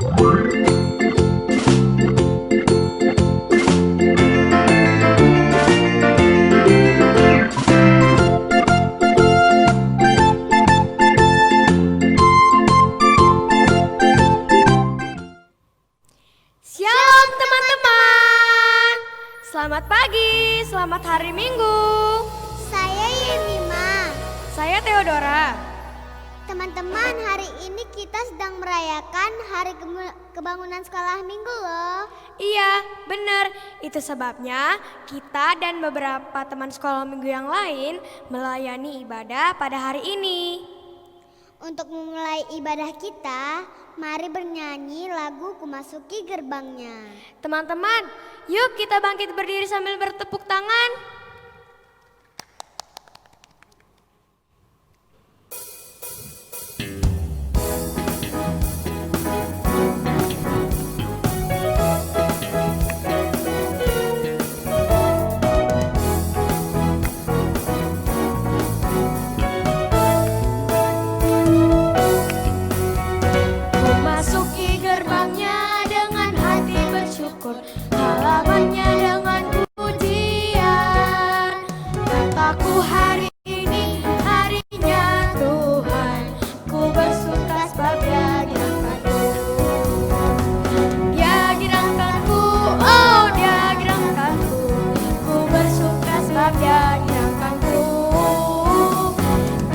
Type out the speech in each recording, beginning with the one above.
Shalom teman-teman. Selamat pagi, selamat hari Minggu. Saya Yemima. Saya Theodora. Teman-teman, hari ini kita sedang merayakan hari kebangunan sekolah minggu loh. Iya, benar. Itu sebabnya kita dan beberapa teman sekolah minggu yang lain melayani ibadah pada hari ini. Untuk memulai ibadah kita, mari bernyanyi lagu Kumasuki Gerbangnya. Teman-teman, yuk kita bangkit berdiri sambil bertepuk tangan. Kumasuki gerbangnya dengan hati bersyukur, halamannya dengan pujian. Kataku hari ini harinya Tuhan, ku bersuka sebab Dia gerakkanku. Dia gerakkanku, oh Dia gerakkanku, ku bersuka sebab Dia gerakkanku.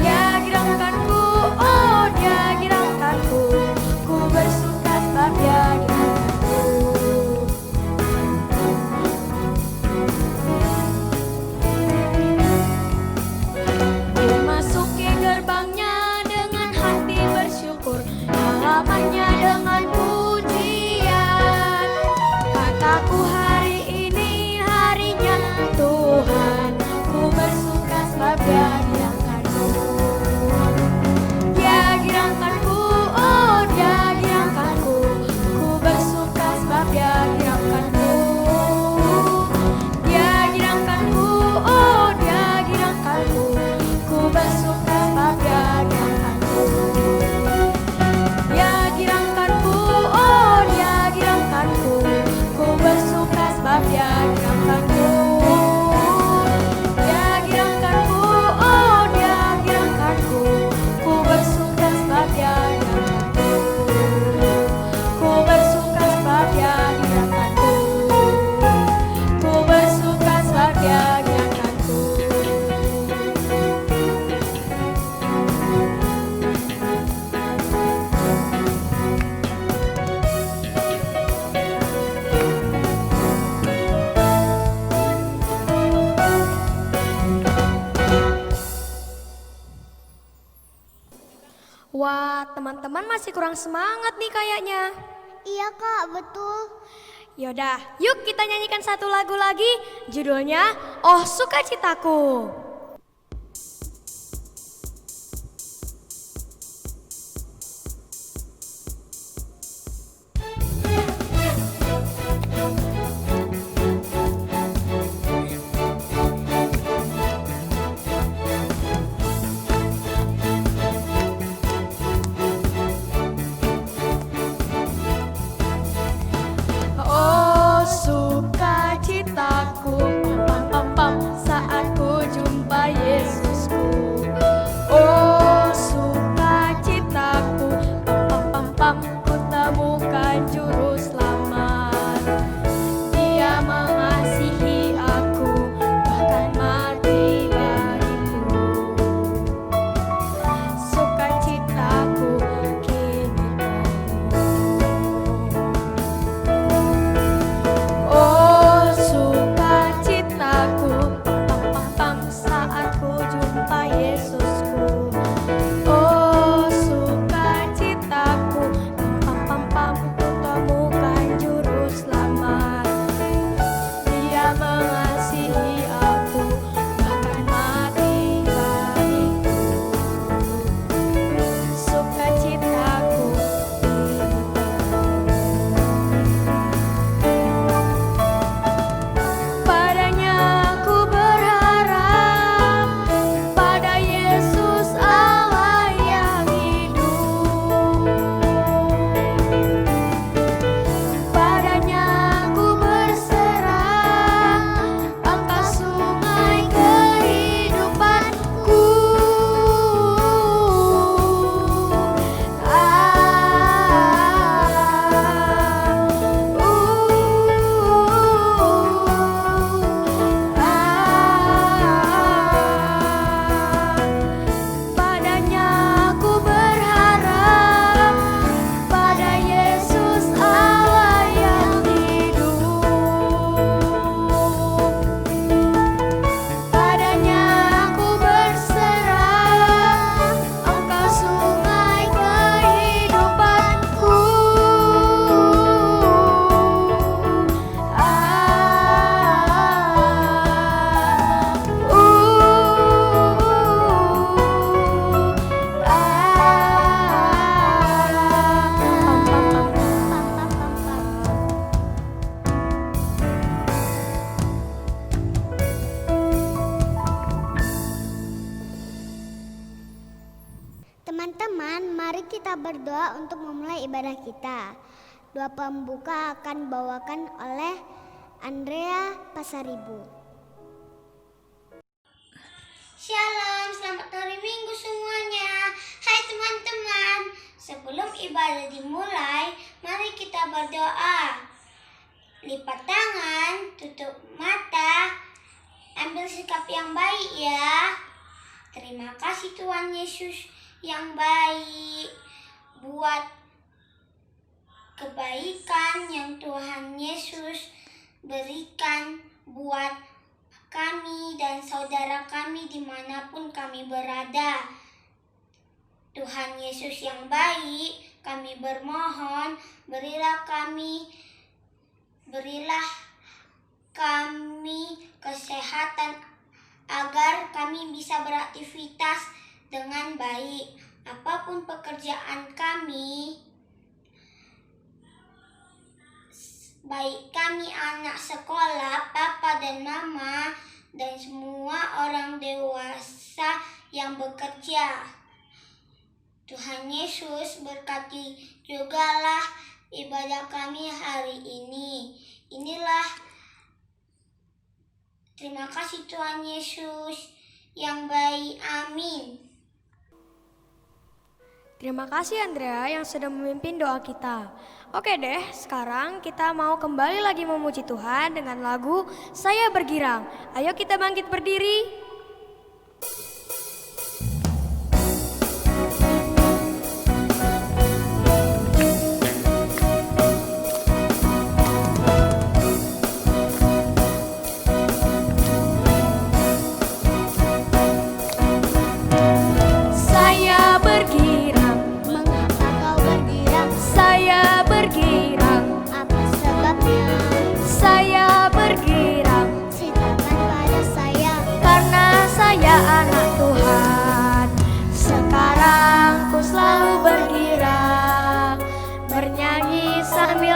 Dia gerakkanku, oh Dia gerakkanku, ku bersuka sebab Dia gerakkanku. Memasuki gerbangnya dengan hati bersyukur, halamannya dengan pujian. Kataku hari ini harinya Tuhan, ku bersuka sebab Dia gerakkanku. Dia gerakkanku, oh Dia gerakkanku, ku bersuka sebab Dia gerakkanku. Dia gerakkanku, oh Dia gerakkanku, ku bersuka sebab Dia gerakkanku. Dia gerakkanku, oh Dia gerakkanku, ku bersuka sebab Dia gerakkanku. Dia gerakkanku, oh Dia gerakkanku, ku bersuka sebab Dia gerakkanku. Ku bersuka sebab Dia gerakkanku. Ku bersuka sebab Dia gerakkanku. Wah, teman-teman masih kurang semangat nih kayaknya. Iya kak, betul. Yaudah, yuk kita nyanyikan satu lagu lagi. Judulnya Oh Sukacitaku. Oh sukacitaku, pam pam pam, saat ku jumpa berdoa untuk memulai ibadah kita. Doa pembuka akan dibawakan oleh Andrea Pasaribu. Shalom, selamat hari Minggu semuanya. Hai teman-teman, sebelum ibadah dimulai, mari kita berdoa. Lipat tangan, tutup mata, ambil sikap yang baik ya. Terima kasih Tuhan Yesus yang baik buat kebaikan yang Tuhan Yesus berikan buat kami dan saudara kami dimanapun kami berada. Tuhan Yesus yang baik, kami bermohon, berilah kami kesehatan agar kami bisa beraktivitas dengan baik. Apapun pekerjaan kami, baik kami anak sekolah, papa dan mama, dan semua orang dewasa yang bekerja. Tuhan Yesus berkati jugalah ibadah kami hari ini. Terima kasih Tuhan Yesus yang baik. Amin. Terima kasih Andrea yang sudah memimpin doa kita. Oke deh, sekarang kita mau kembali lagi memuji Tuhan dengan lagu Saya Bergirang. Ayo kita bangkit berdiri.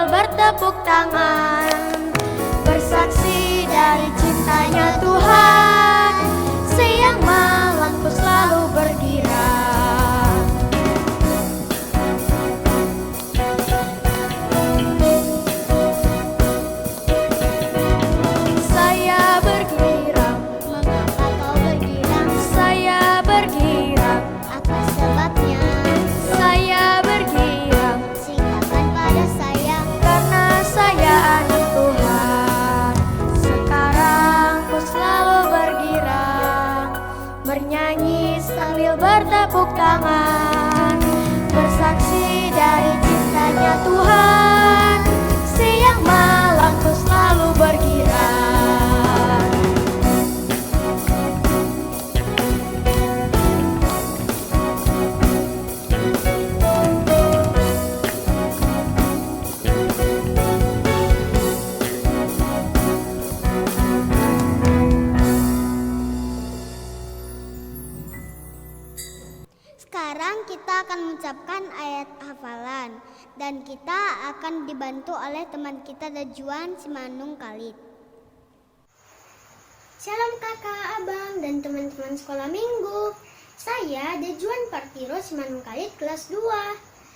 Bertepuk tangan, bersaksi dari cintanya Tuhan, siang malam ku selalu bergirang. Saya bergirang, Mengapa kau bergirang? saya bergirang, Apa sebabnya? saya bergirang, Ceritakan pada saya. karena saya anak Tuhan. Sekarang ku selalu bergirang, bernyanyi sambil bertepuk tangan, bersaksi dari cintanya Tuhan, siang malam ku selalu bergirang. Sekarang kita akan mengucapkan ayat hafalan dan kita akan dibantu oleh teman kita Dejuan Simanung Kalit. Shalom kakak, abang, dan teman-teman sekolah minggu. Saya Dejuan Partiro Simanung Kalit kelas 2.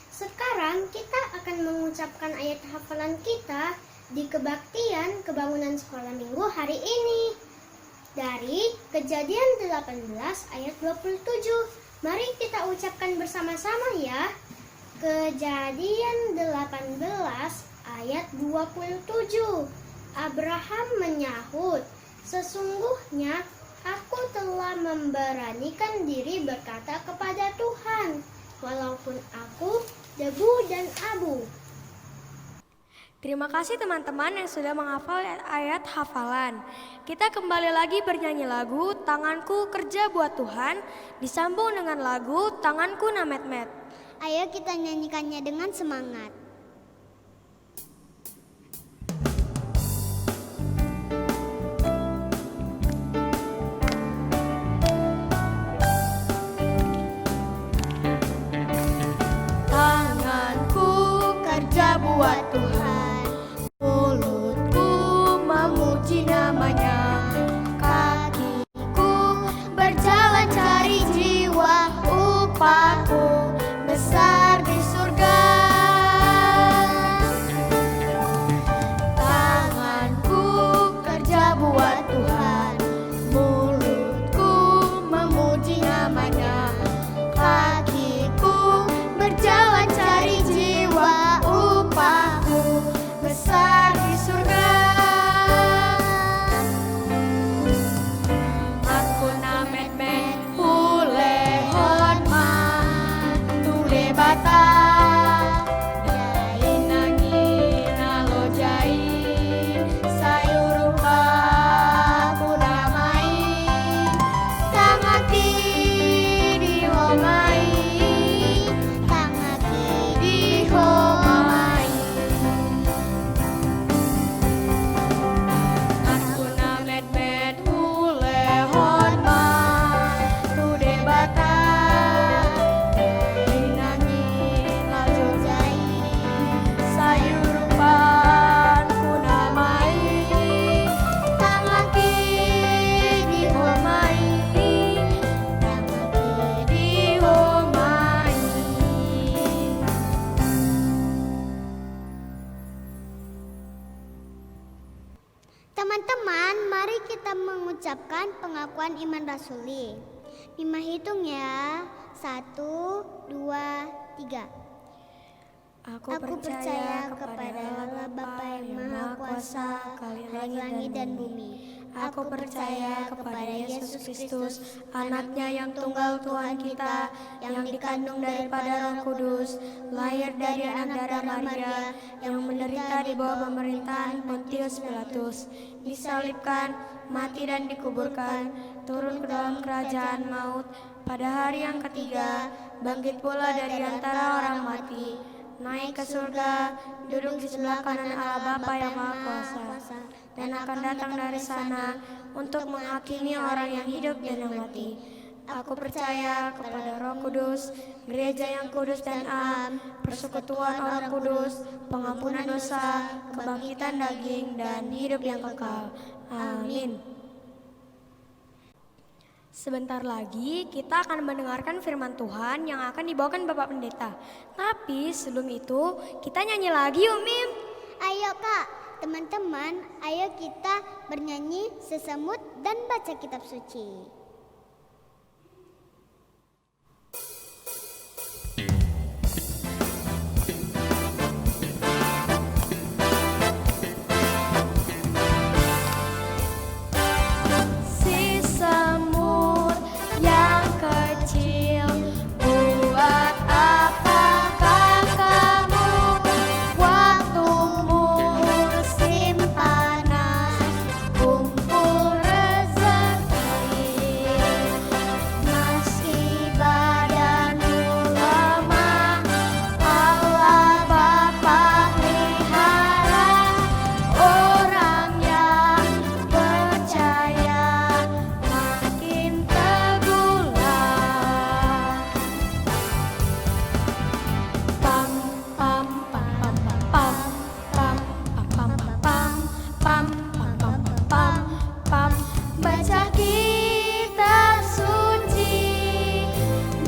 Sekarang kita akan mengucapkan ayat hafalan kita di kebaktian kebangunan sekolah minggu hari ini. Dari Kejadian 18 ayat 27. Mari kita ucapkan bersama-sama ya. Kejadian 18 ayat 27. Abraham menyahut, "Sesungguhnya aku telah memberanikan diri berkata kepada Tuhan, walaupun aku debu dan abu." Terima kasih teman-teman yang sudah menghafal ayat hafalan. Kita kembali lagi bernyanyi lagu Tanganku Kerja Buat Tuhan, disambung dengan lagu Tanganku Namet-met. Ayo kita nyanyikannya dengan semangat. Tanganku kerja buat Tuhan, mulutku memuji namanya, kakiku berjalan cari jiwa, upahku besar di surga. Teman-teman, mari kita mengucapkan pengakuan iman rasuli. Mima hitung ya. 1, 2, 3. Aku percaya kepada Allah Bapa yang Maha Kuasa, langit dan bumi. Aku percaya kepada Yesus Kristus, anaknya yang tunggal Tuhan kita, yang dikandung daripada Roh Kudus, lahir dari anak darah Maria, yang menderita di bawah pemerintahan Pontius Pilatus, disalibkan, mati dan dikuburkan, turun ke dalam kerajaan maut, pada hari yang ketiga, bangkit pula dari antara orang mati, naik ke surga, duduk di sebelah kanan Allah Bapa yang Maha Kuasa, dan akan datang dari sana untuk menghakimi orang yang hidup dan yang mati. Aku percaya kepada Roh Kudus, gereja yang kudus dan am, persekutuan orang kudus, pengampunan dosa, kebangkitan daging, dan hidup yang kekal. Amin. Sebentar lagi kita akan mendengarkan firman Tuhan yang akan dibawakan Bapak Pendeta. Tapi sebelum itu kita nyanyi lagi yuk Mim. Ayo Kak, teman-teman, ayo kita bernyanyi, sesemut, dan baca kitab suci.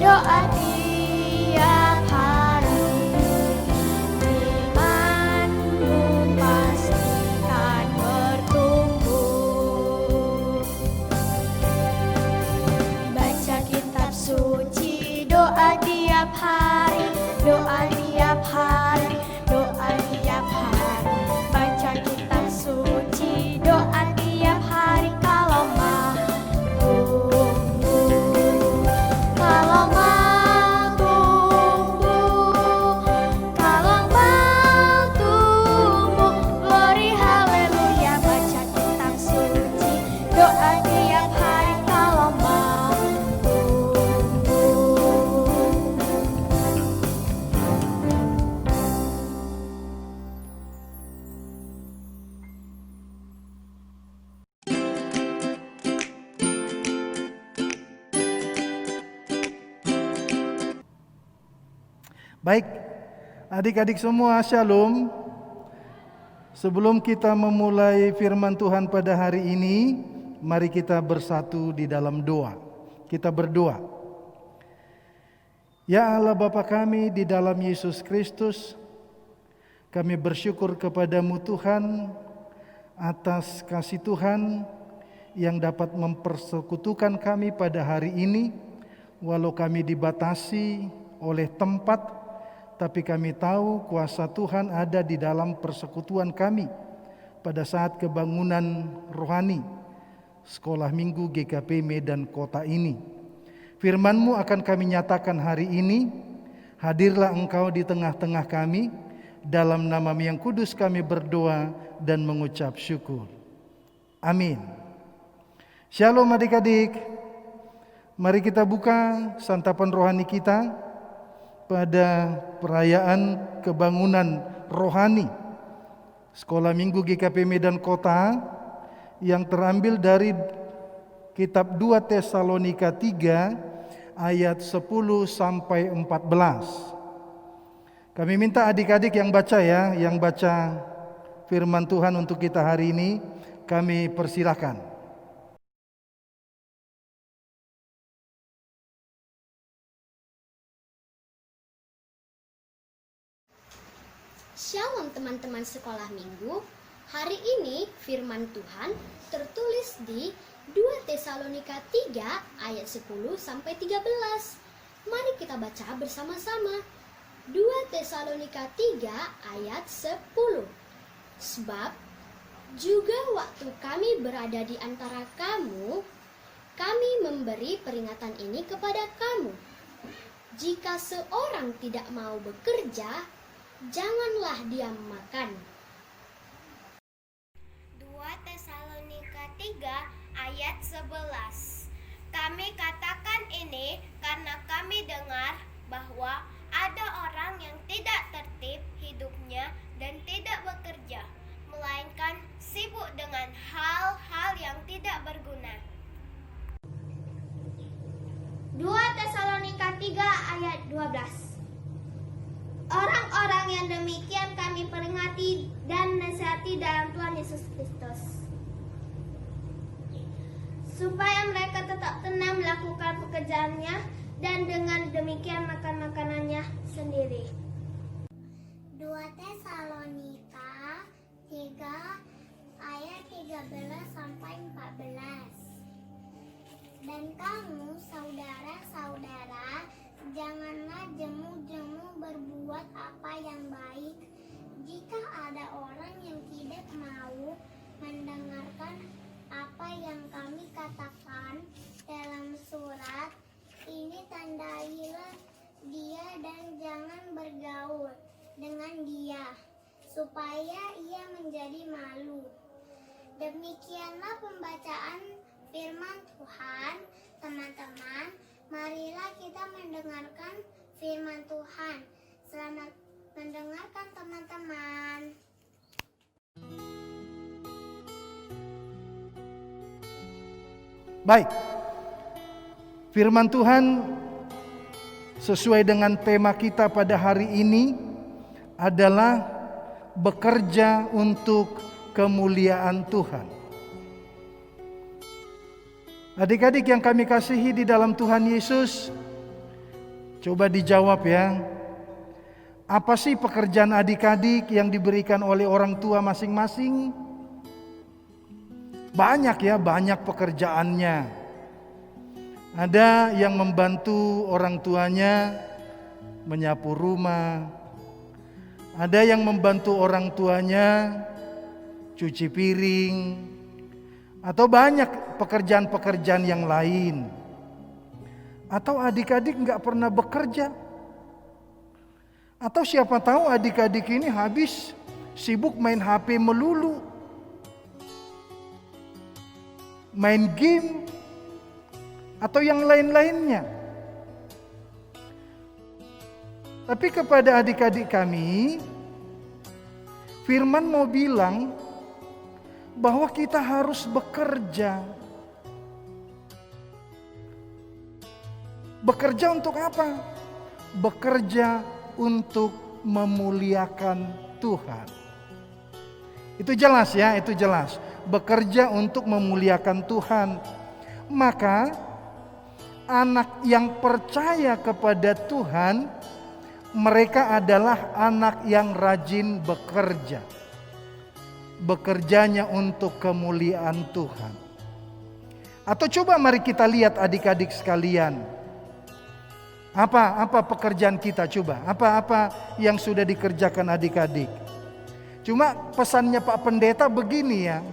Doa tiap hari, imanmu pastikan bertumbuh. Baca kitab suci, doa tiap hari, doa tiap hari, doa tiap hari. Baca kitab suci, doa tiap hari kalau mau tumbuh. Kalau mau tumbuh, kalau mau tumbuh, glory haleluya. Baca kitab suci, doa tiap hari kalau mau tumbuh. Baik, adik-adik semua, shalom. Sebelum kita memulai firman Tuhan pada hari ini, mari kita bersatu di dalam doa. Kita berdoa. Ya Allah Bapa kami di dalam Yesus Kristus, kami bersyukur kepadamu Tuhan atas kasih Tuhan yang dapat mempersekutukan kami pada hari ini, walau kami dibatasi oleh tempat, tapi kami tahu kuasa Tuhan ada di dalam persekutuan kami pada saat kebangunan rohani Sekolah Minggu GKP Medan Kota ini. Firman-Mu akan kami nyatakan hari ini. Hadirlah Engkau di tengah-tengah kami. Dalam nama-Mu yang kudus kami berdoa dan mengucap syukur. Amin. Shalom adik-adik. Mari kita buka santapan rohani kita pada perayaan kebangunan rohani Sekolah Minggu GKP Medan Kota yang terambil dari kitab 2 Tesalonika 3 ayat 10 sampai 14. Kami minta adik-adik yang baca ya, yang baca firman Tuhan untuk kita hari ini, kami persilahkan. Shalom teman-teman sekolah minggu. Hari ini firman Tuhan tertulis di 2 Tesalonika 3 ayat 10 sampai 13. Mari kita baca bersama-sama. 2 Tesalonika 3 ayat 10. Sebab juga waktu kami berada di antara kamu, kami memberi peringatan ini kepada kamu. Jika seorang tidak mau bekerja, janganlah dia makan. 2 Tesalonika 3 ayat 11. Kami katakan ini karena kami dengar bahwa ada orang yang tidak tertib hidupnya dan tidak bekerja, melainkan sibuk dengan hal-hal yang tidak berguna. 2 Tesalonika 3 ayat 12. Orang-orang yang demikian kami peringati dan nasihati dalam Tuhan Yesus Kristus, supaya mereka tetap tenang melakukan pekerjaannya dan dengan demikian makan makanannya sendiri. 2 Tesalonika 3 ayat 13 sampai 14. Dan kamu saudara-saudara, janganlah jemu-jemu berbuat apa yang baik. Jika ada orang yang tidak mau mendengarkan apa yang kami katakan dalam surat ini, tandailah dia dan jangan bergaul dengan dia, supaya ia menjadi malu. Demikianlah pembacaan firman Tuhan. Teman-teman, marilah kita mendengarkan firman Tuhan. Selamat mendengarkan teman-teman. Baik, firman Tuhan sesuai dengan tema kita pada hari ini adalah bekerja untuk kemuliaan Tuhan. Adik-adik yang kami kasihi di dalam Tuhan Yesus, coba dijawab ya. Apa sih pekerjaan adik-adik yang diberikan oleh orang tua masing-masing? Banyak ya, banyak pekerjaannya. Ada yang membantu orang tuanya menyapu rumah. Ada yang membantu orang tuanya cuci piring. Atau banyak pekerjaan-pekerjaan yang lain. Atau adik-adik nggak pernah bekerja. Atau siapa tahu adik-adik ini habis sibuk main HP melulu. Main game. Atau yang lain-lainnya. Tapi kepada adik-adik kami, firman mau bilang bahwa kita harus bekerja. Bekerja untuk apa? Bekerja untuk memuliakan Tuhan. Itu jelas ya, itu jelas. Bekerja untuk memuliakan Tuhan. Maka anak yang percaya kepada Tuhan, mereka adalah anak yang rajin bekerja. Bekerjanya untuk kemuliaan Tuhan. Atau coba mari kita lihat adik-adik sekalian. Apa pekerjaan kita coba? Apa yang sudah dikerjakan adik-adik? Cuma pesannya Pak Pendeta begini ya.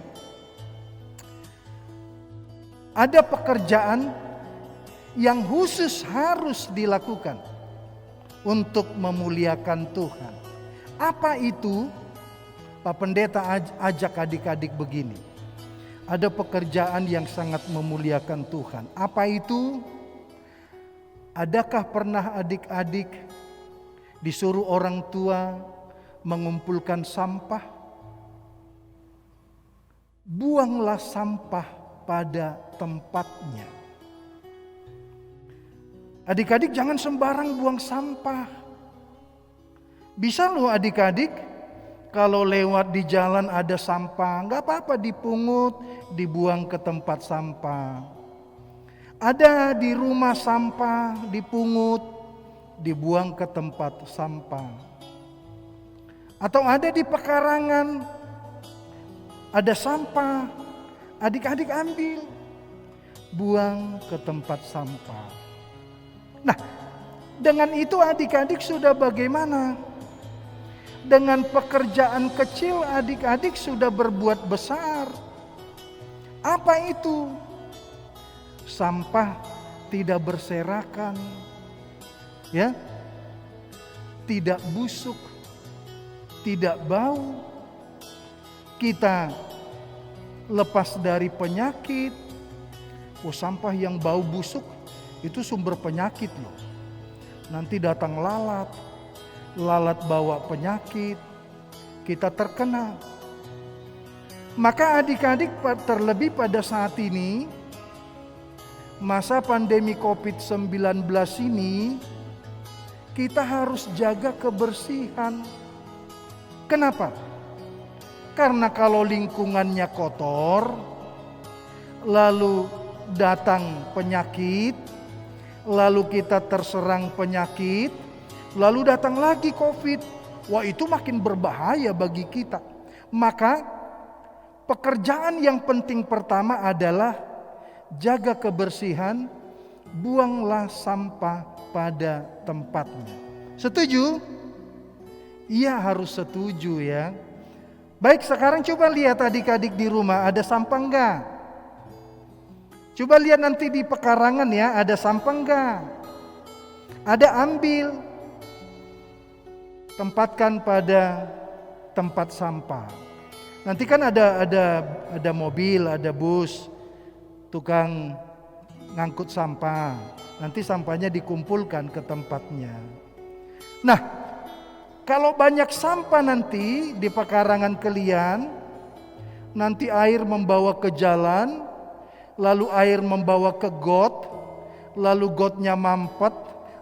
Ada pekerjaan yang khusus harus dilakukan untuk memuliakan Tuhan. Apa itu? Pak Pendeta ajak adik-adik begini. Ada pekerjaan yang sangat memuliakan Tuhan. Apa itu? Adakah pernah adik-adik disuruh orang tua mengumpulkan sampah? Buanglah sampah pada tempatnya. Adik-adik jangan sembarang buang sampah. Bisa loh adik-adik, kalau lewat di jalan ada sampah, nggak apa-apa dipungut, dibuang ke tempat sampah. Ada di rumah sampah, dipungut, dibuang ke tempat sampah. Atau ada di pekarangan, ada sampah, adik-adik ambil, buang ke tempat sampah. Nah, dengan itu adik-adik sudah bagaimana? Dengan pekerjaan kecil adik-adik sudah berbuat besar. Apa itu? Sampah tidak berserakan, ya, tidak busuk, tidak bau. Kita lepas dari penyakit. Sampah yang bau busuk itu sumber penyakit loh. Nanti datang lalat bawa penyakit, kita terkena. Maka adik-adik, terlebih pada saat ini, masa pandemi COVID-19 ini, kita harus jaga kebersihan. Kenapa? Karena kalau lingkungannya kotor, lalu datang penyakit, lalu kita terserang penyakit, lalu datang lagi COVID. Wah, itu makin berbahaya bagi kita. Maka pekerjaan yang penting pertama adalah jaga kebersihan, buanglah sampah pada tempatnya. Setuju? Iya, harus setuju ya. Baik, sekarang coba lihat adik-adik di rumah, ada sampah enggak? Coba lihat nanti di pekarangan ya, ada sampah enggak? Ada, ambil. Tempatkan pada tempat sampah. Nanti kan ada mobil, ada bus, tukang ngangkut sampah. Nanti sampahnya dikumpulkan ke tempatnya. Nah, kalau banyak sampah nanti di pekarangan kalian, nanti air membawa ke jalan, lalu air membawa ke got, lalu gotnya mampet,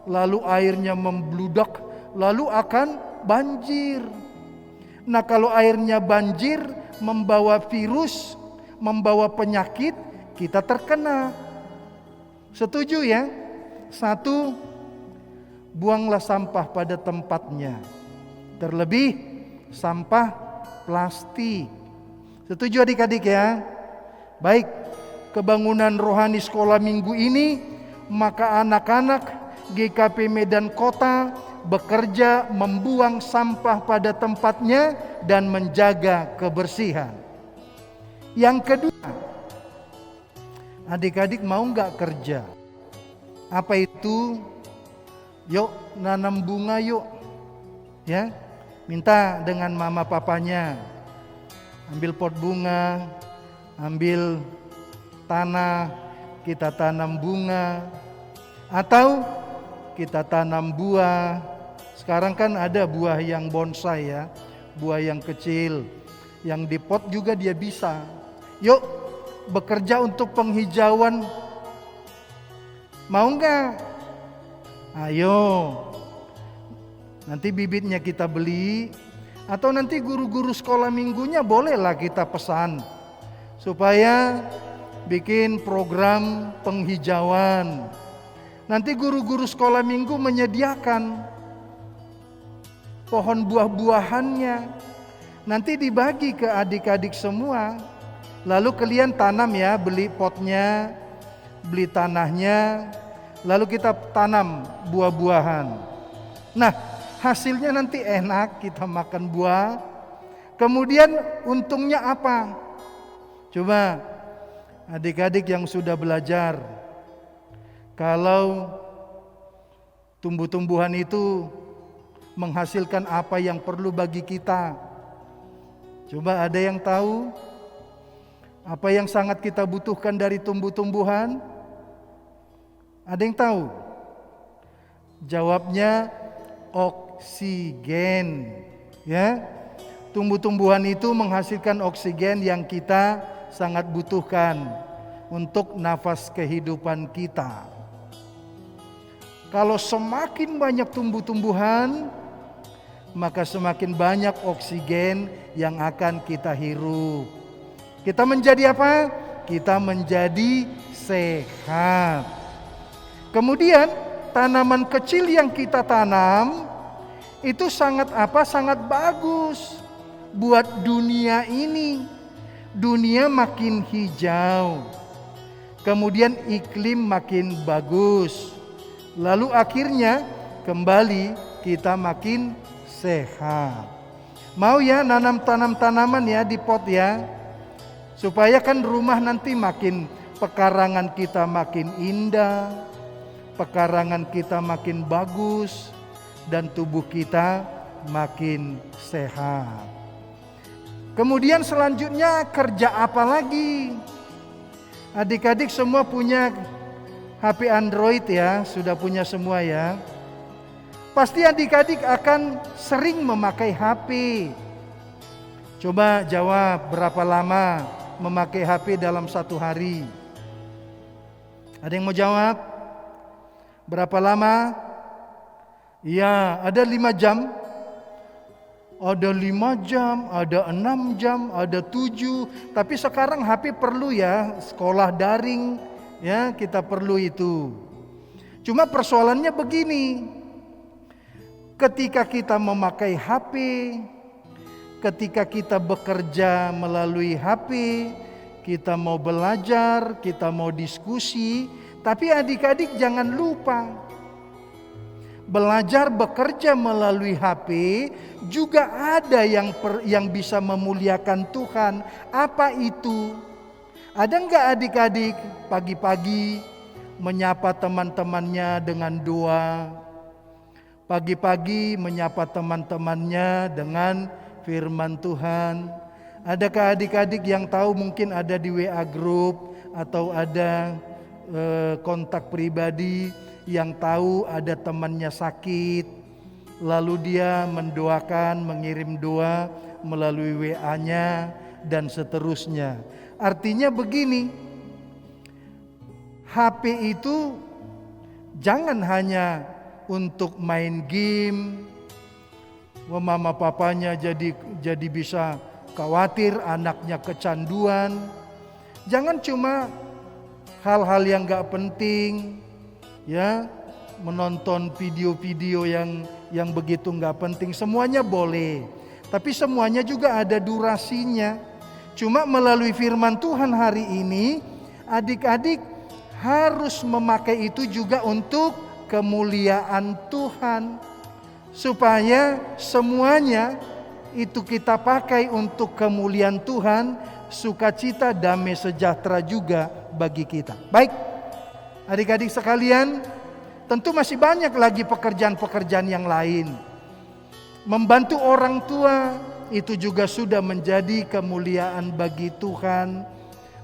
lalu airnya membludak, lalu akan banjir. Nah, kalau airnya banjir, membawa virus, membawa penyakit, kita terkena. Setuju ya? 1, buanglah sampah pada tempatnya. Terlebih sampah plastik. Setuju adik-adik ya? Baik, kebangunan rohani sekolah minggu ini, maka anak-anak GKP Medan Kota bekerja membuang sampah pada tempatnya dan menjaga kebersihan. Yang kedua, adik-adik mau nggak kerja? Apa itu? Yuk nanam bunga yuk, ya. Minta dengan mama papanya, ambil pot bunga, ambil tanah, kita tanam bunga, atau kita tanam buah. Sekarang kan ada buah yang bonsai ya, buah yang kecil, yang di pot juga dia bisa. Yuk bekerja untuk penghijauan. Mau enggak? Ayo. Nanti bibitnya kita beli, atau nanti guru-guru sekolah minggunya bolehlah kita pesan supaya bikin program penghijauan. Nanti guru-guru sekolah minggu menyediakan pohon buah-buahannya. Nanti dibagi ke adik-adik semua. Lalu kalian tanam ya, beli potnya, beli tanahnya, lalu kita tanam buah-buahan. Nah, hasilnya nanti enak, kita makan buah. Kemudian untungnya apa? Coba adik-adik yang sudah belajar, kalau tumbuh-tumbuhan itu menghasilkan apa yang perlu bagi kita. Coba ada yang tahu apa yang sangat kita butuhkan dari tumbuh-tumbuhan? Ada yang tahu? Jawabnya oksigen. Ya, tumbuh-tumbuhan itu menghasilkan oksigen yang kita sangat butuhkan untuk nafas kehidupan kita. Kalau semakin banyak tumbuh-tumbuhan, maka semakin banyak oksigen yang akan kita hirup. Kita menjadi apa? Kita menjadi sehat. Kemudian tanaman kecil yang kita tanam itu sangat bagus buat dunia ini. dunia makin hijau, kemudian iklim makin bagus, lalu akhirnya kembali kita makin sehat. Mau ya tanam tanaman ya di pot ya, supaya kan rumah nanti makin, pekarangan kita makin indah, pekarangan kita makin bagus, dan tubuh kita makin sehat. Kemudian selanjutnya kerja apa lagi? Adik-adik semua punya HP Android ya, sudah punya semua ya. Pasti adik-adik akan sering memakai HP. Coba jawab, berapa lama memakai HP dalam satu hari? Ada yang mau jawab? Berapa lama? Ya, ada 5 jam. Ada 5 jam, ada 6 jam, ada 7. Tapi sekarang HP perlu ya, sekolah daring ya, kita perlu itu. Cuma persoalannya begini. Ketika kita memakai HP, ketika kita bekerja melalui HP, kita mau belajar, kita mau diskusi, tapi adik-adik jangan lupa, belajar bekerja melalui HP juga ada yang bisa memuliakan Tuhan. Apa itu? Ada enggak adik-adik pagi-pagi menyapa teman-temannya dengan doa? Pagi-pagi menyapa teman-temannya dengan firman Tuhan. Adakah adik-adik yang tahu, mungkin ada di WA group atau ada kontak pribadi yang tahu ada temannya sakit, lalu dia mendoakan, mengirim doa melalui WA-nya dan seterusnya. Artinya begini, HP itu jangan hanya untuk main game. Mama papanya jadi bisa khawatir anaknya kecanduan. Jangan cuma hal-hal yang gak penting, ya, menonton video-video yang begitu gak penting. Semuanya boleh, tapi semuanya juga ada durasinya. Cuma melalui firman Tuhan hari ini, adik-adik harus memakai itu juga untuk kemuliaan Tuhan, supaya semuanya itu kita pakai untuk kemuliaan Tuhan, sukacita, damai sejahtera juga bagi kita. Baik, adik-adik sekalian, tentu masih banyak lagi pekerjaan-pekerjaan yang lain. Membantu orang tua itu juga sudah menjadi kemuliaan bagi Tuhan.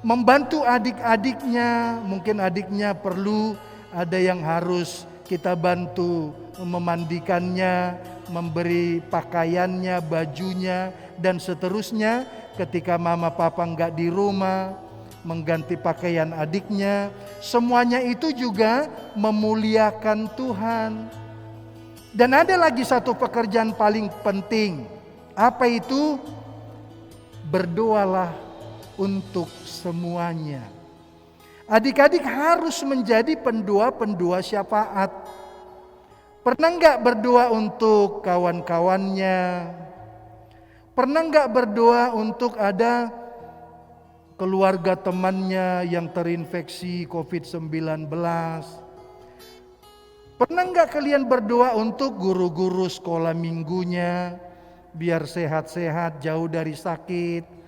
Membantu adik-adiknya, mungkin adiknya perlu, ada yang harus kita bantu memandikannya, memberi pakaiannya, bajunya, dan seterusnya. Ketika mama papa enggak di rumah, mengganti pakaian adiknya. Semuanya itu juga memuliakan Tuhan. Dan ada lagi satu pekerjaan paling penting. Apa itu? Berdoalah untuk semuanya. Adik-adik harus menjadi pendua-pendua syafaat. Pernah enggak berdoa untuk kawan-kawannya? Pernah enggak berdoa untuk ada keluarga temannya yang terinfeksi COVID-19? Pernah enggak kalian berdoa untuk guru-guru sekolah minggunya biar sehat-sehat, jauh dari sakit?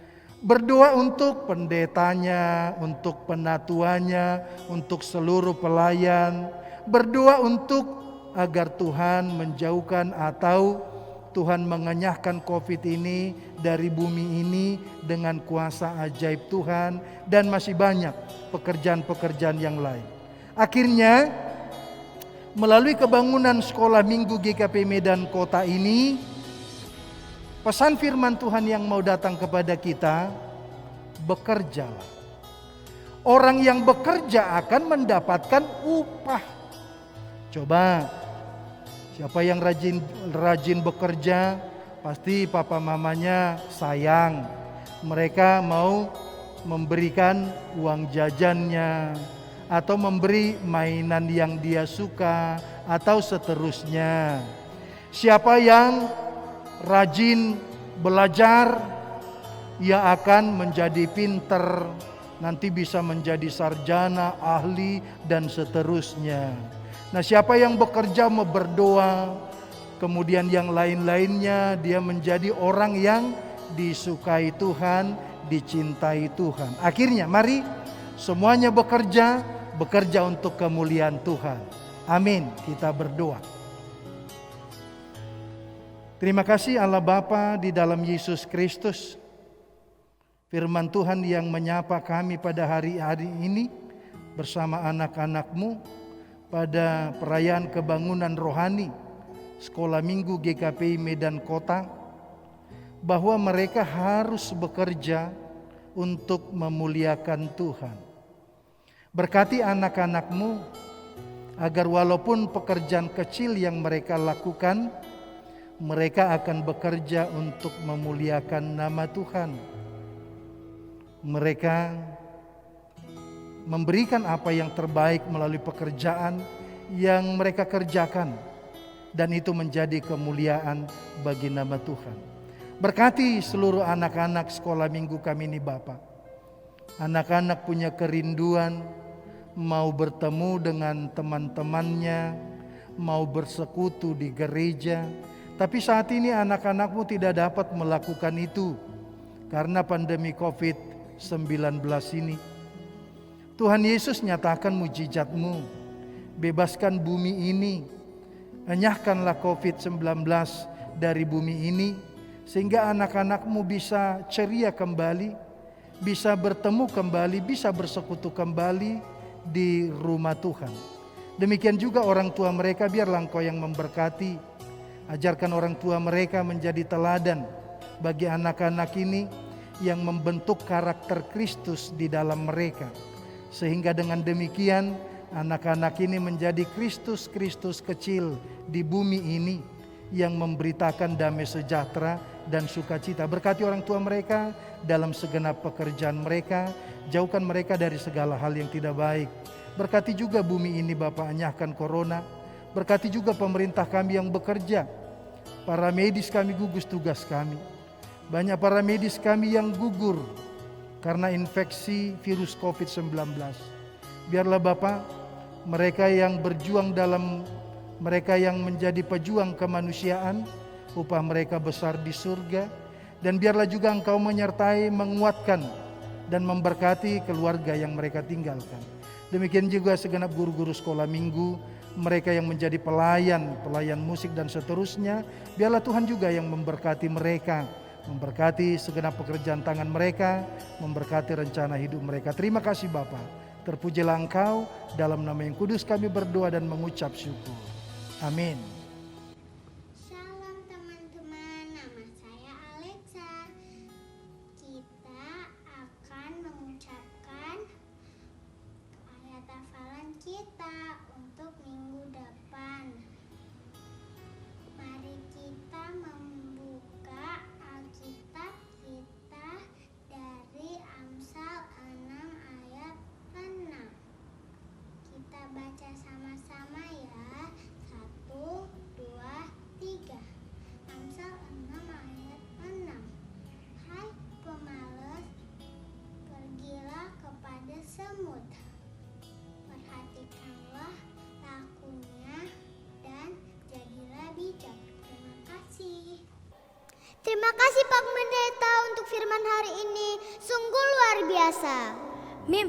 Berdoa untuk pendetanya, untuk penatuannya, untuk seluruh pelayan. Berdoa untuk agar Tuhan menjauhkan atau Tuhan mengenyahkan COVID ini dari bumi ini dengan kuasa ajaib Tuhan. Dan masih banyak pekerjaan-pekerjaan yang lain. Akhirnya melalui kebangunan sekolah minggu GKP Medan Kota ini, pesan firman Tuhan yang mau datang kepada kita, bekerjalah. Orang yang bekerja akan mendapatkan upah. Coba, siapa yang rajin bekerja, pasti papa mamanya sayang. Mereka mau memberikan uang jajannya, atau memberi mainan yang dia suka, atau seterusnya. Siapa yang rajin belajar, ia akan menjadi pinter, nanti bisa menjadi sarjana, ahli, dan seterusnya. Nah, siapa yang bekerja berdoa, kemudian yang lain-lainnya, dia menjadi orang yang disukai Tuhan, dicintai Tuhan. Akhirnya mari semuanya bekerja untuk kemuliaan Tuhan. Amin. Kita berdoa. Terima kasih Allah Bapa di dalam Yesus Kristus. Firman Tuhan yang menyapa kami pada hari ini bersama anak-anak-Mu pada perayaan kebangunan rohani Sekolah Minggu GKPI Medan Kota, bahwa mereka harus bekerja untuk memuliakan Tuhan. Berkati anak-anak-Mu agar walaupun pekerjaan kecil yang mereka lakukan, mereka akan bekerja untuk memuliakan nama Tuhan. Mereka memberikan apa yang terbaik melalui pekerjaan yang mereka kerjakan, dan itu menjadi kemuliaan bagi nama Tuhan. Berkati seluruh anak-anak sekolah minggu kami ini Bapa. Anak-anak punya kerinduan mau bertemu dengan teman-temannya, mau bersekutu di gereja. Tapi saat ini anak-anak-Mu tidak dapat melakukan itu karena pandemi COVID-19 ini. Tuhan Yesus nyatakan mujizat-Mu, bebaskan bumi ini, enyahkanlah COVID-19 dari bumi ini, sehingga anak-anak-Mu bisa ceria kembali, bisa bertemu kembali, bisa bersekutu kembali di rumah Tuhan. Demikian juga orang tua mereka, biarlah Engkau yang memberkati. Ajarkan orang tua mereka menjadi teladan bagi anak-anak ini yang membentuk karakter Kristus di dalam mereka. Sehingga dengan demikian anak-anak ini menjadi Kristus-Kristus kecil di bumi ini yang memberitakan damai sejahtera dan sukacita. Berkati orang tua mereka dalam segenap pekerjaan mereka, jauhkan mereka dari segala hal yang tidak baik. Berkati juga bumi ini Bapa, enyahkan corona. Berkati juga pemerintah kami yang bekerja. Para medis kami gugus tugas kami. Banyak para medis kami yang gugur karena infeksi virus COVID-19. Biarlah Bapa, mereka yang berjuang mereka yang menjadi pejuang kemanusiaan, upah mereka besar di surga. Dan biarlah juga Engkau menyertai, menguatkan, dan memberkati keluarga yang mereka tinggalkan. Demikian juga segenap guru-guru sekolah minggu, mereka yang menjadi pelayan musik dan seterusnya. Biarlah Tuhan juga yang memberkati mereka, memberkati segenap pekerjaan tangan mereka, memberkati rencana hidup mereka. Terima kasih Bapa. Terpujilah Engkau, dalam nama yang kudus kami berdoa dan mengucap syukur. Amin. Shalom teman-teman, nama saya Alexa. Kita akan mengucapkan ayat hafalan kita untuk minggu depan. Mari kita membuka Alkitab kita dari Amsal 6 ayat 6. Kita baca sama-sama ya. 1, 2, 3. Amsal 6 ayat 6. Hai pemalas, pergilah kepada semut. Perhatikanlah lakunya dan jadilah bijak. Terima kasih. Terima kasih Pak Pendeta untuk firman hari ini. Sungguh luar biasa. Mim,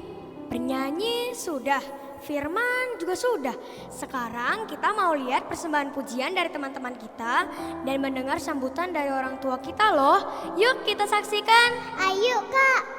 bernyanyi sudah, firman juga sudah. Sekarang kita mau lihat persembahan pujian dari teman-teman kita dan mendengar sambutan dari orang tua kita loh. Yuk kita saksikan. Ayo Kak.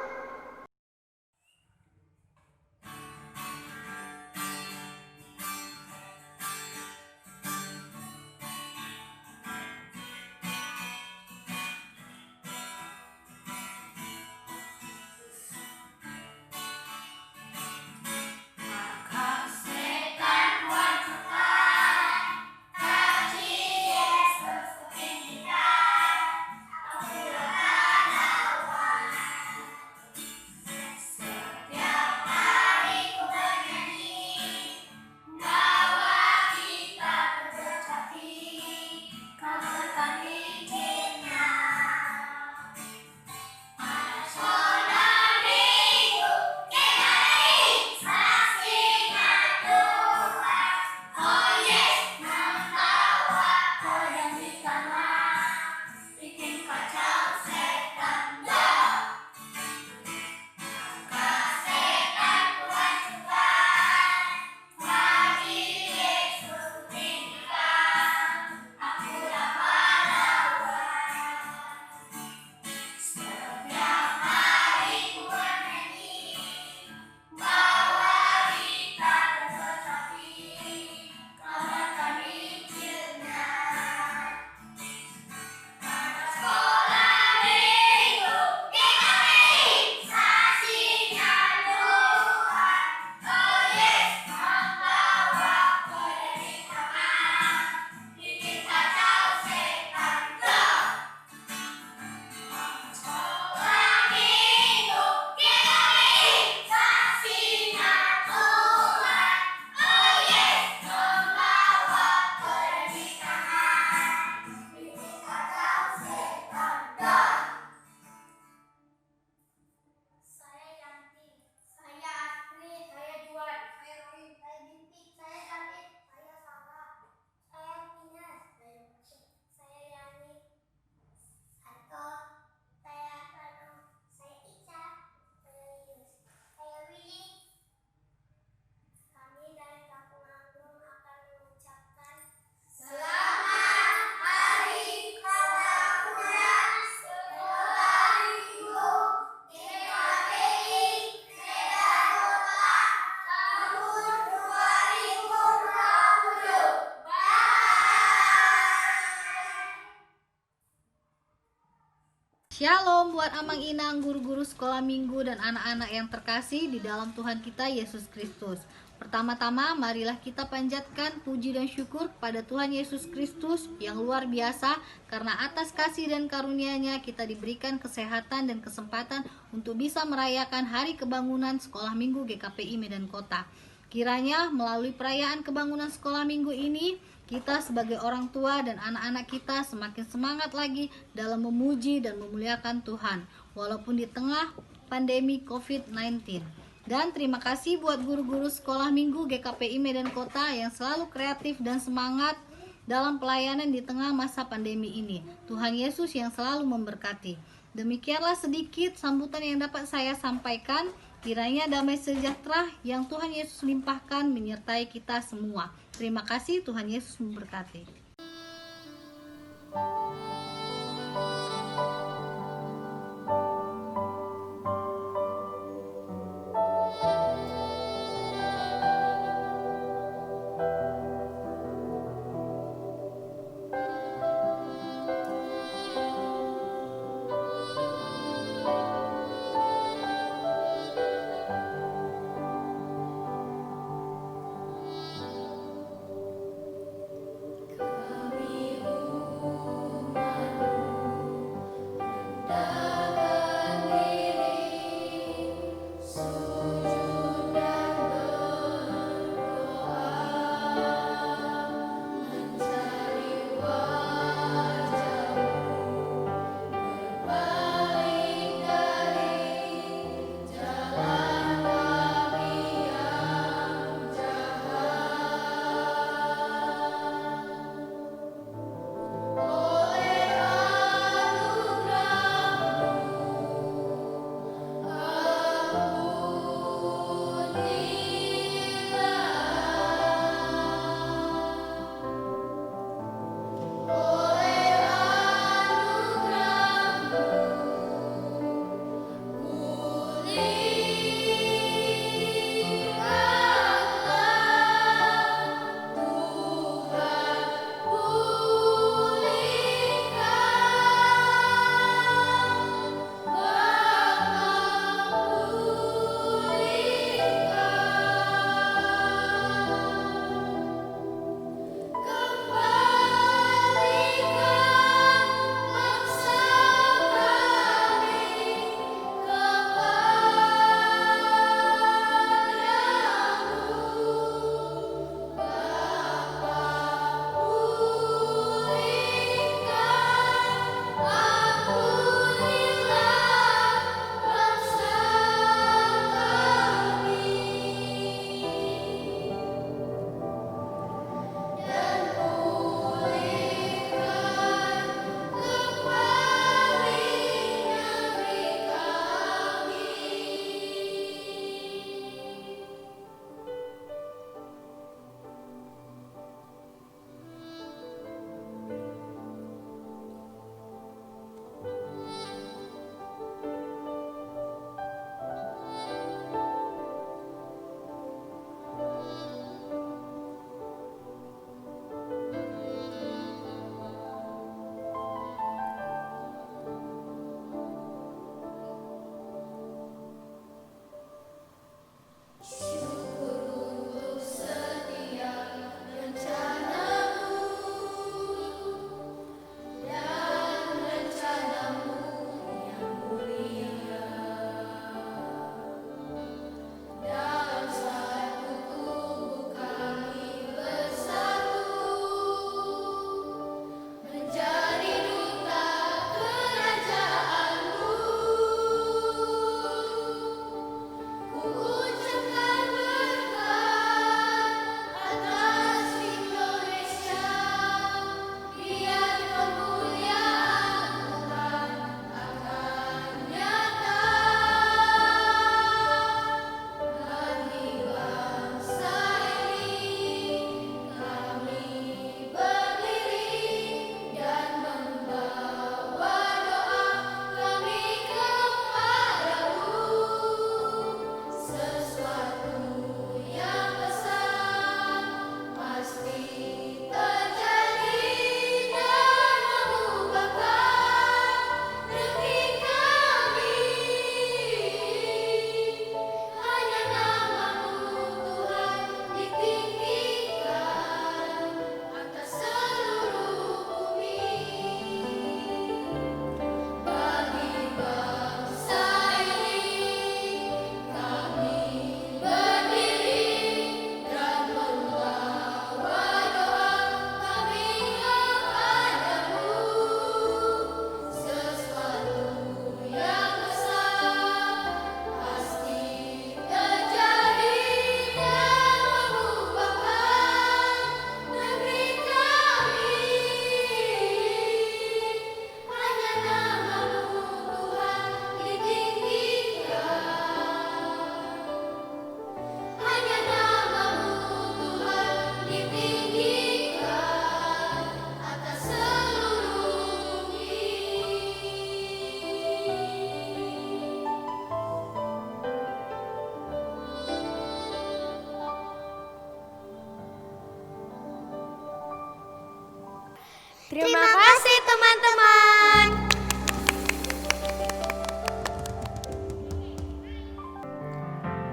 Shalom buat Amang Inang, guru-guru sekolah minggu dan anak-anak yang terkasih di dalam Tuhan kita Yesus Kristus. Pertama-tama marilah kita panjatkan puji dan syukur kepada Tuhan Yesus Kristus yang luar biasa, karena atas kasih dan karunia-Nya kita diberikan kesehatan dan kesempatan untuk bisa merayakan hari kebangunan sekolah minggu GKPI Medan Kota. Kiranya melalui perayaan kebangunan sekolah minggu ini, kita sebagai orang tua dan anak-anak kita semakin semangat lagi dalam memuji dan memuliakan Tuhan, walaupun di tengah pandemi COVID-19. Dan terima kasih buat guru-guru sekolah minggu GKPI Medan Kota yang selalu kreatif dan semangat dalam pelayanan di tengah masa pandemi ini. Tuhan Yesus yang selalu memberkati. Demikianlah sedikit sambutan yang dapat saya sampaikan. Kiranya damai sejahtera yang Tuhan Yesus limpahkan menyertai kita semua. Terima kasih, Tuhan Yesus memberkati. Kami umat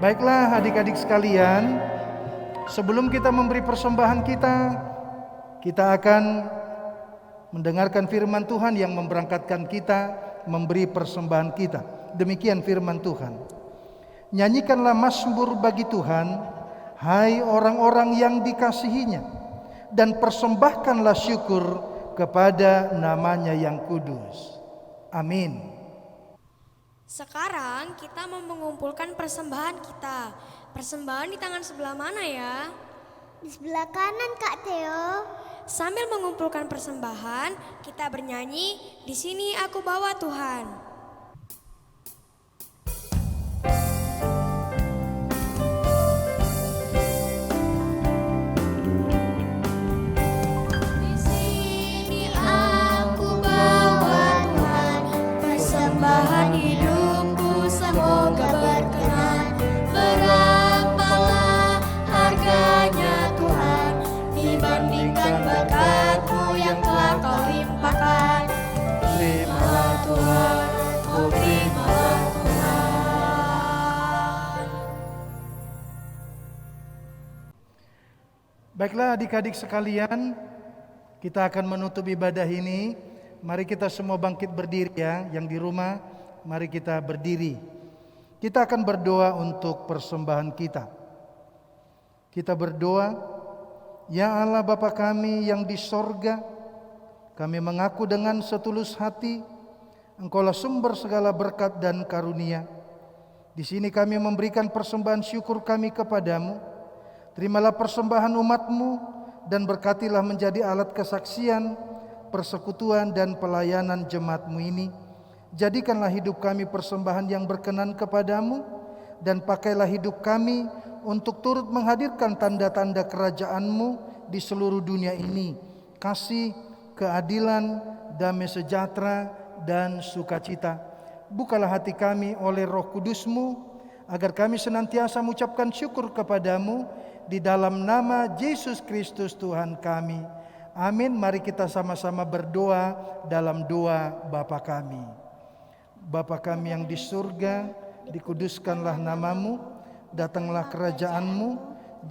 Baiklah adik-adik sekalian, sebelum kita memberi persembahan kita akan mendengarkan firman Tuhan yang memberangkatkan kita memberi persembahan kita. Demikian firman Tuhan. Nyanyikanlah mazmur bagi Tuhan, hai orang-orang yang dikasihinya, dan persembahkanlah syukur kepada namanya yang kudus. Amin. Sekarang kita mau mengumpulkan persembahan kita. Persembahan di tangan sebelah mana ya? Di sebelah kanan, Kak Theo. Sambil mengumpulkan persembahan, kita bernyanyi, "Di sini aku bawa Tuhan." Di sini aku bawa Tuhan, persembahan hidupku semoga berkenan. Berapalah harganya Tuhan dibandingkan berkat-Mu yang telah Kau limpahkan. Terimalah Tuhan, oh terimalah Tuhan. Baiklah adik-adik sekalian, kita akan menutup ibadah ini. Mari kita semua bangkit berdiri ya. Yang di rumah, mari kita berdiri. Kita akan berdoa untuk persembahan kita. Kita berdoa, ya Allah Bapa kami yang di sorga, kami mengaku dengan setulus hati, Engkaulah sumber segala berkat dan karunia. Di sini kami memberikan persembahan syukur kami kepadamu. Terimalah persembahan umat-Mu dan berkatilah menjadi alat kesaksian, persekutuan dan pelayanan jemaat-Mu ini. Jadikanlah hidup kami persembahan yang berkenan kepadamu, dan pakailah hidup kami untuk turut menghadirkan tanda-tanda kerajaan-Mu di seluruh dunia ini. Kasih, keadilan, damai sejahtera, dan sukacita. Bukalah hati kami oleh Roh Kudus-Mu, agar kami senantiasa mengucapkan syukur kepadamu di dalam nama Yesus Kristus Tuhan kami. Amin. Mari kita sama-sama berdoa dalam doa Bapa kami. Bapa kami yang di surga, dikuduskanlah namamu, datanglah kerajaan-Mu,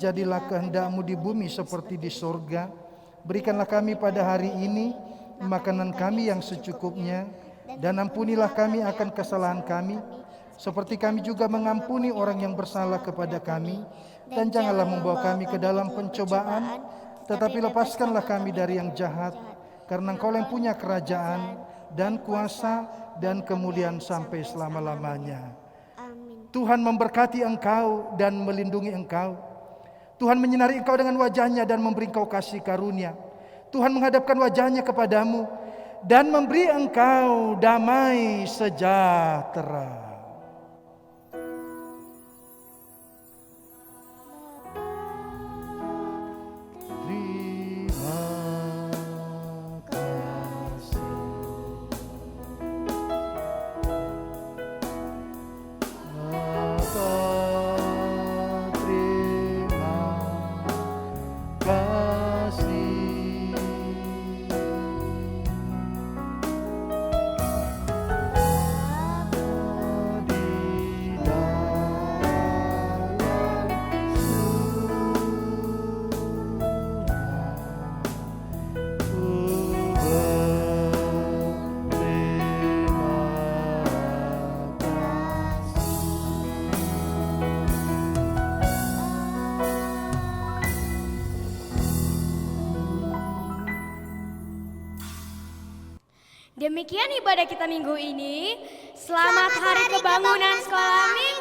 jadilah kehendak-Mu di bumi seperti di surga. Berikanlah kami pada hari ini makanan kami yang secukupnya, dan ampunilah kami akan kesalahan kami, seperti kami juga mengampuni orang yang bersalah kepada kami. Dan janganlah membawa kami ke dalam pencobaan, tetapi lepaskanlah kami dari yang jahat, karena Engkau yang punya kerajaan dan kuasa dan kemuliaan sampai selama-lamanya. Tuhan memberkati engkau dan melindungi engkau. Tuhan menyinari engkau dengan wajahnya dan memberi engkau kasih karunia. Tuhan menghadapkan wajahnya kepadamu dan memberi engkau damai sejahtera. Demikian ibadah kita minggu ini. Selamat Hari Kebangunan Sekolah Minggu.